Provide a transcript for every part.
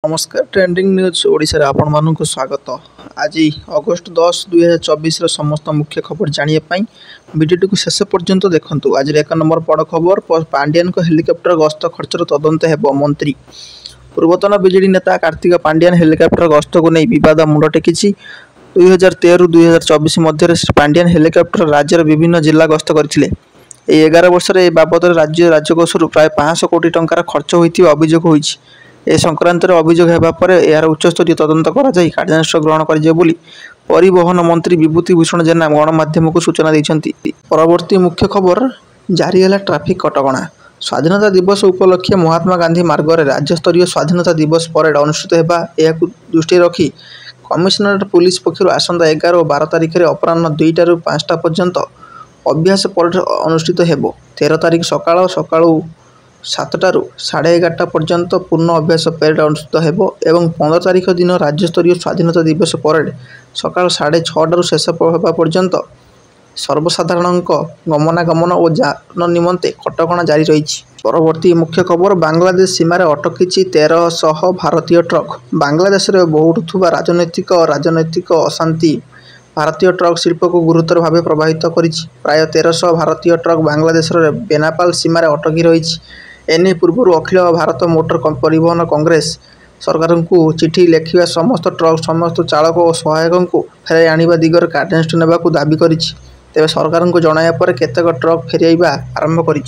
नमस्कार trending news Odisha रे आपण मानक स्वागत। आज अगस्त 10 2024 समस्त मुख्य खबर जानापी वीडियो को शेष पर्यंत देखंतु। आज एक नंबर बड़ खबर, पांड्यान को हेलिकॉप्टर गस्त खर्चर तदंत हेबो मंत्री। पूर्वतन बीजेडी नेता कार्तिक पांड्यान हेलिकॉप्टर गस्त को नहीं विवाद मुंड टेकी। 2013-2024 मध्य पांड्यान हेलिकॉप्टर राज्यर विभिन्न जिला गस्त करथिले। 11 वर्ष बाबद राज्य राजकोष प्राय 500 कोटी टंकार खर्च होइति अभियोग होइछि। ए संक्रांत अभियोग हेबा परे यार उच्चस्तरीय तदंत करा जाई कार्यानुष्ठान ग्रहण करिजे बोली परिवहन मंत्री विभूति भूषण जेना गणमाध्यम को सूचना दैछंती। परवर्ती मुख्य खबर, जारी है ट्राफिक कटकणा। स्वाधीनता दिवस उपलक्षे महात्मा गांधी मार्ग में राज्यस्तरीय स्वाधीनता दिवस परेड अनुष्ठित होगा। यह दृष्टि रखी कमिशनरेट पुलिस पक्षर आसंता 11 और 12 तारिख में अपराह 2टा ରୁ 5टा पर्यंत अभ्यास परेड अनुष्ठित हेबो। 13 तारिख सकाळ 7टा ରୁ 11:30 पर्यंत पूर्ण अभ्यास परेड अनुष्ठित हेबो एवं 15 तारिख दिन राज्यस्तरीय स्वाधीनता दिवस परेड सकाळ 6:30 ରୁ शेष होगा पर्यंत सर्वसाधारण गमनागमन और जान निमंते कटकणा जारी रही। परवर्ती मुख्य खबर, बांग्लादेश सीमार अटकी 1300 भारतीय ट्रक। बांग्लादेश में बढ़ुवा राजनैतिक अशांति भारतीय ट्रक शिल्प को गुरुतर भाव प्रभावित करी। प्राय 1300 भारतीय ट्रक बांग्लादेश बेनापाल सीमार अटकी रही। एने पूर्व अखिल भारत मोटर परिवहन कांग्रेस सरकार को चिठी लेखिया समस्त ट्रक समस्त चालक और सहायकों को फेराई आने दिगरे कार्यानुष्ठान नेबाकू दाबी करी। तेज सरकार को जनाया पर केतेक ट्रक फेराइबा आरंभ करी।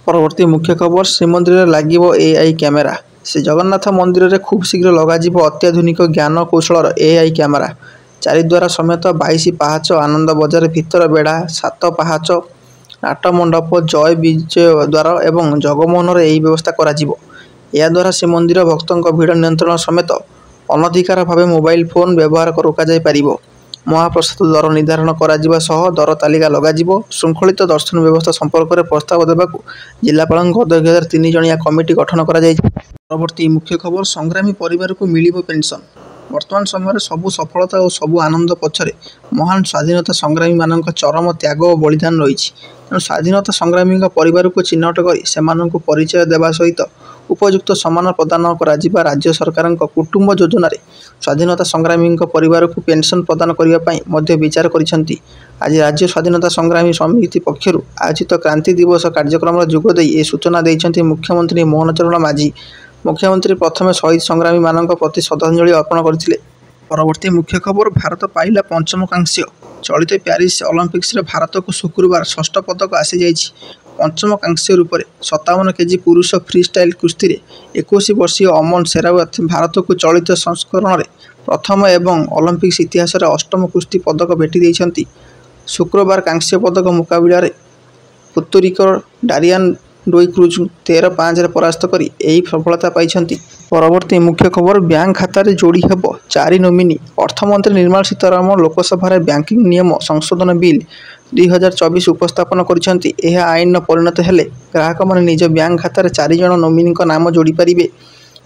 परवर्ती मुख्य खबर, श्रीमंदिर लगे एआई कैमेरा। श्री जगन्नाथ मंदिर में खूब शीघ्र लग अत्याधुनिक ज्ञान कौशल एआई कैमेरा। 4 द्वार समेत 22 पाहाच, आनंद बजार भितर बेढ़ा 7 पाहाच, नाट मंडप, जय विजय द्वार एवं जगमोहन यही व्यवस्था करा द्वारा श्रीमंदिर भक्तों भिड़ नियंत्रण समेत अनधिकार भाव मोबाइल फोन व्यवहार रोक पारिबो। महाप्रसाद दर निर्धारण करा दर तालिका लग श्रृंखलित दर्शन व्यवस्था संपर्क में प्रस्ताव देवाक जिलापाल अध्यक्षतार 3 जणिया कमिटी गठन करा। परवर्ती मुख्य खबर, संग्रामी परिवार को मिलिबो पेंशन। वर्तमान समय सबु सफलता और सबु आनंद पछरे महान स्वाधीनता संग्रामी मानक चरम त्याग और बलिदान रही। तेणु स्वाधीनता संग्रामी परिवार को चिन्हट कर से परिचय देवा सहित उपयुक्त सम्मान प्रदान करा राज्य सरकार कुटुंब योजना स्वाधीनता संग्रामी परिवार को पेंशन प्रदान करने विचार करिसेंती। आज राज्य स्वाधीनता संग्रामी समिति पक्षर आयोजित क्रांति दिवस कार्यक्रम जोगदे ए सूचना देइछंती मुख्यमंत्री मोहन चरण माझी। मुख्यमंत्री प्रथम शहीद संग्रामी मानक प्रति श्रद्धांजलि अर्पण करथिले। परवर्ती मुख्य खबर, भारत पाइला 5म कांस्य। चलित पेरिस ओलंपिक्स रे भारत को शुक्रवार 6ठ पदक आसी जाइछि। 5म कांस्य रूप में 57 केजी पुरुष फ्री स्टाइल कुश्ती रे 21 वर्षीय अमन शेरावत भारत को चलित संस्करण में प्रथम एवं ओलंपिक्स इतिहास 8म कुश्ती पदक भेटी देइछंती। शुक्रवार कांस्य पदक मुकाबला रे पुर्तोरिकर डारियान डोई क्रूज 13-5 परास्त करी यही सफलता पाई। परवर्ती मुख्य खबर, बैंक खाता रे जोड़ी हेब 4 नोमिनी। अर्थमंत्री निर्मला सीतारमण लोकसभा बैंकिंग नियम संशोधन बिल 2024 उपस्थापन करिसेंती। यह आईन परिणत हेले ग्राहक माने निज बैंक खाता रे 4 जण नोमिनी नाम जोड़ी पारिबे।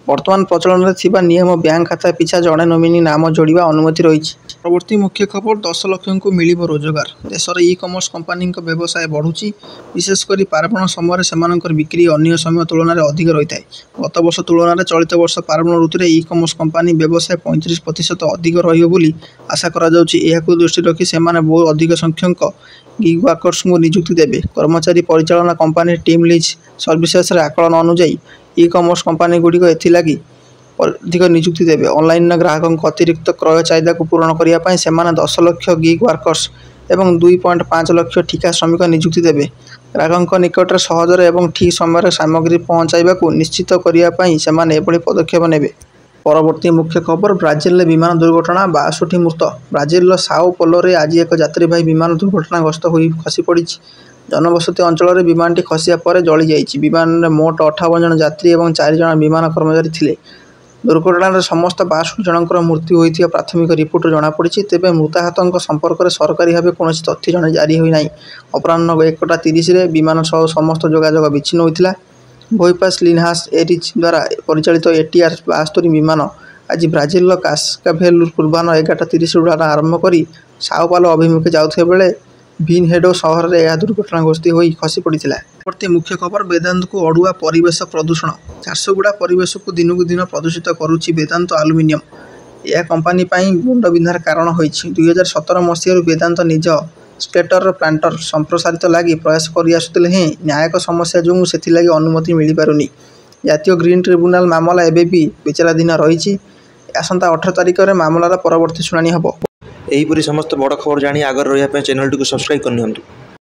वर्तमान प्रचलन में थिबा नियम बैंक खाता पिछा जड़े नोमिनी नाम जोड़वा अनुमति रही। परवर्ती मुख्य खबर, 10 लाख को मिलिबो रोजगार। देश में ई कमर्स कंपानी व्यवसाय बढ़ुची। विशेषकर पार्वण समय से बिक्री अन्य समय तुलन में अधिक रही है। गत वर्ष तुलन में चलित वर्ष पार्वण ऋतु में ई कमर्स कंपानी व्यवसाय 35% अधिक रही आशा करा। दृष्टि रखी से बहुत अधिक संख्यक गिग वर्कर्स को नियुक्ति देवे। कर्मचारी परिचालना कंपानी टीम लीज सर्विसेस आकलन अनुଯାयी ई कमर्स कंपानी गुड़िक एथिलागी अधिक नियुक्ति देवे। ऑनलाइन ग्राहकों अतिरिक्त क्रय चाहिदा को पूरण करने से 10 लाख गिग वर्कर्स एवं 2.5 लाख ठिका श्रमिक नियुक्ति देवे। ग्राहकों निकट सहजरे एवं ठीक समय सामग्री पहुँचाइबा को निश्चित करने से पदक्षेप नेबे। परवर्ती मुख्य खबर, ब्राजिल विमान दुर्घटना 62 मृत। ब्राजिल साओ पोलो रे आज एक यात्रीवाही विमान दुर्घटनाग्रस्त हो खसी पड़ी। जनबसती अंचल में विमानटी खसिया पर जली जाइछि। विमान में मोट 58 जन यात्री और 4 जन विमान कर्मचारी थिले। दुर्घटना समस्त 62 जनकर मृत्यु होइथिया प्राथमिक रिपोर्ट जनापड़ी। तेबे मृताहतों संपर्क में सरकारी भाव कौन तथ्य जारी होना। अपराह 1:30 विमान सह समस्त जोगाजोग विच्छिन्न होता। भोइपास लिनहास एरिज द्वारा परिचालित ATR 72 विमान आज ब्राजिल कास्काभेल पूर्वाह 11:30 उड़ान आरंभ कर साओ पालो अभिमुखे जाउथिबा बेले भिनहेडो सहर में यह दुर्घटनाग्रस्त हो खसी पड़ा। प्रति मुख्य खबर वेदांत को अड़ुआ परिवेश प्रदूषण झारसुगुड़ा परिवेश को दिनकू दिन प्रदूषित करुच्ची वेदांत आलुमिनियम यह कंपानी मुंडबिंधार कारण होइछि 2017 मसीह वेदांत निज स्टेटर प्लांटर संप्रसारित लगी प्रयास कर न्यायिक समस्या जो से अनुमति मिल पारुनी जातीय ग्रीन ट्रिब्यूनाल मामला एवं भी विचाराधीन रही आसंता 18 तारिख में मामलार परवर्ती शुणाणी हम। यहीपरि समस्त बड़ खबर जानी आगर रहा चैनल टी सब्सक्राइब करनी।